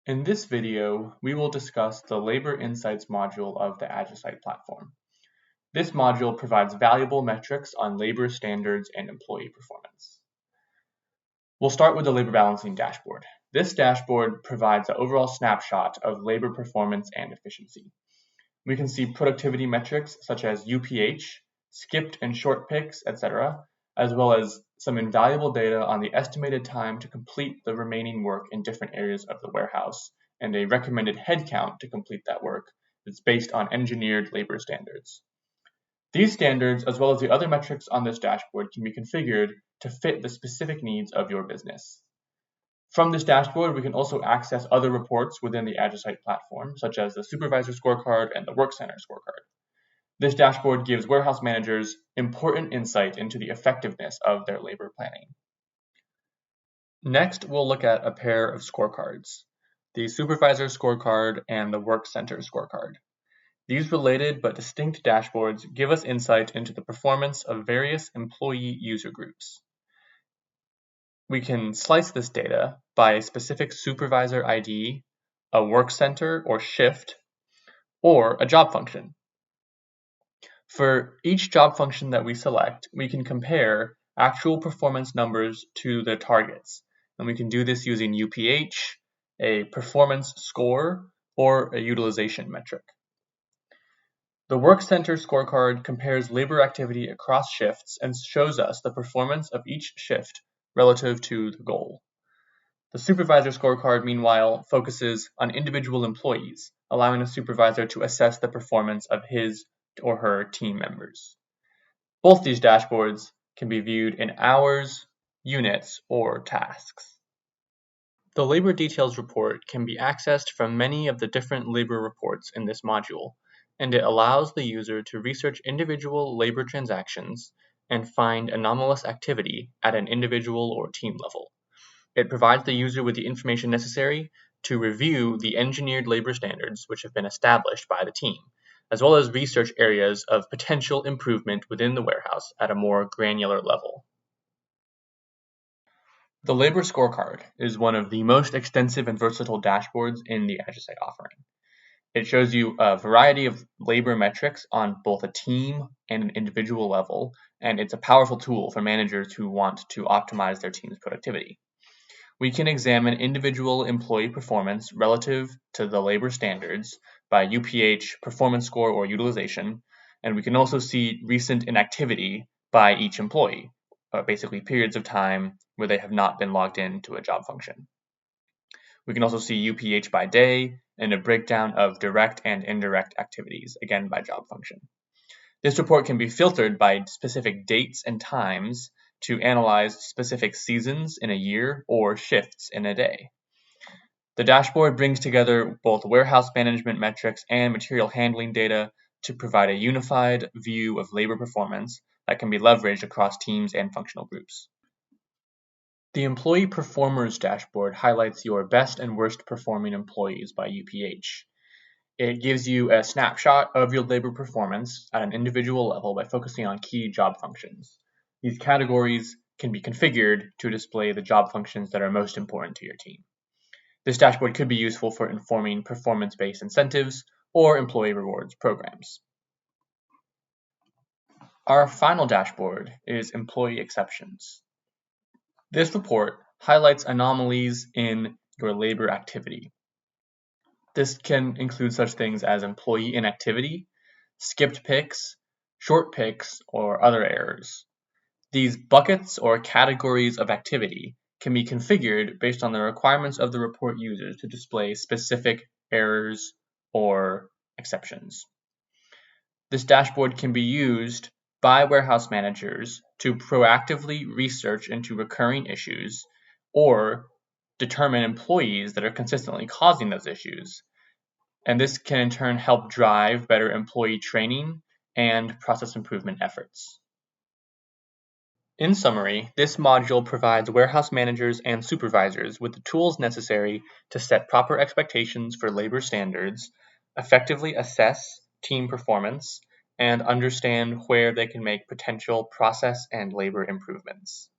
In this video, we will discuss the Labor Insights module of the AgiSight Platform. This module provides valuable metrics on labor standards and employee performance. We'll start with the labor balancing dashboard. This dashboard provides an overall snapshot of labor performance and efficiency. We can see productivity metrics such as UPH, skipped and short picks, etc., as well as some invaluable data on the estimated time to complete the remaining work in different areas of the warehouse, and a recommended headcount to complete that work that's based on engineered labor standards. These standards, as well as the other metrics on this dashboard, can be configured to fit the specific needs of your business. From this dashboard, we can also access other reports within the AgiSight platform, such as the supervisor scorecard and the work center scorecard. This dashboard gives warehouse managers important insight into the effectiveness of their labor planning. Next, we'll look at a pair of scorecards, the supervisor scorecard and the work center scorecard. These related but distinct dashboards give us insight into the performance of various employee user groups. We can slice this data by a specific supervisor ID, a work center or shift, or a job function. For each job function that we select, we can compare actual performance numbers to the targets, and we can do this using UPH, a performance score, or a utilization metric. The Work Center scorecard compares labor activity across shifts and shows us the performance of each shift relative to the goal. The supervisor scorecard, meanwhile, focuses on individual employees, allowing a supervisor to assess the performance of his or her team members. Both these dashboards can be viewed in hours, units, or tasks. The Labor Details report can be accessed from many of the different labor reports in this module, and it allows the user to research individual labor transactions and find anomalous activity at an individual or team level. It provides the user with the information necessary to review the engineered labor standards which have been established by the team, as well as research areas of potential improvement within the warehouse at a more granular level. The Labor Scorecard is one of the most extensive and versatile dashboards in the AgiSight offering. It shows you a variety of labor metrics on both a team and an individual level, and it's a powerful tool for managers who want to optimize their team's productivity. We can examine individual employee performance relative to the labor standards by UPH, performance score, or utilization, and we can also see recent inactivity by each employee, basically periods of time where they have not been logged into a job function. We can also see UPH by day and a breakdown of direct and indirect activities, again by job function. This report can be filtered by specific dates and times to analyze specific seasons in a year or shifts in a day. The dashboard brings together both warehouse management metrics and material handling data to provide a unified view of labor performance that can be leveraged across teams and functional groups. The Employee Performers dashboard highlights your best and worst performing employees by UPH. It gives you a snapshot of your labor performance at an individual level by focusing on key job functions. These categories can be configured to display the job functions that are most important to your team. This dashboard could be useful for informing performance-based incentives or employee rewards programs. Our final dashboard is Employee Exceptions. This report highlights anomalies in your labor activity. This can include such things as employee inactivity, skipped picks, short picks, or other errors. These buckets or categories of activity can be configured based on the requirements of the report users to display specific errors or exceptions. This dashboard can be used by warehouse managers to proactively research into recurring issues or determine employees that are consistently causing those issues. And this can in turn help drive better employee training and process improvement efforts. In summary, this module provides warehouse managers and supervisors with the tools necessary to set proper expectations for labor standards, effectively assess team performance, and understand where they can make potential process and labor improvements.